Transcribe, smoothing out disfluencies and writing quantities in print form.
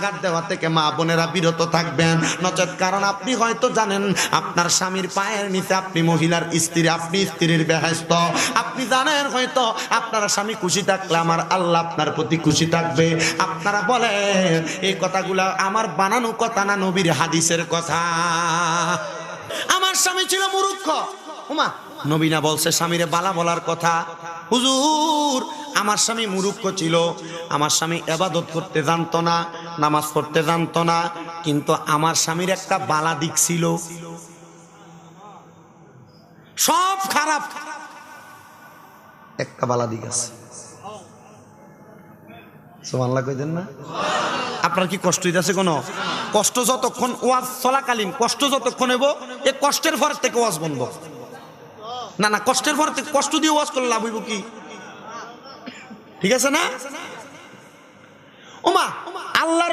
আঘাত দেওয়া থেকে মা বোনেরা বিরত থাকবেন। নচেত কারণ আপনি হয়তো জানেন আপনার স্বামীর পায়ের নিচে আপনি মহিলার স্ত্রী, আপনি স্ত্রীর বেহেশত। আপনি জানেন হয়তো আপনার স্বামী খুশি থাকলে আমার আল্লাহ আপনার প্রতি খুশি থাকবে। আপনারা বলেন এই কথাগুলা আমার বানানো কথা না নবীর হাদিসের কথা? আমার স্বামী ছিল মূর্খ, ওমা নবী না বলছে স্বামীরে বালা বলার কথা? হুজুর আমার স্বামী মূর্খ ছিল, আমার স্বামী ইবাদত করতে জানতো না, নামাজ পড়তে জানতো না, কিন্তু আমার স্বামীর একটা বালা দিক ছিল। সব খারাপ, একটা বালা দিক আছে। সুবহানাল্লাহ কইতেন না? আপনার কি কষ্ট হইতেছে? কোনো কষ্ট যতক্ষণ ওয়াজ চলাকালীন কষ্ট যতক্ষণ হইব, এই কষ্টের পর থেকে ওয়াজ বন্ধ না। না, কষ্টের পর থেকে কষ্ট দিয়ে ওয়াজ করলে লাভ হইব কি? ঠিক আছে না? ওমা আল্লাহর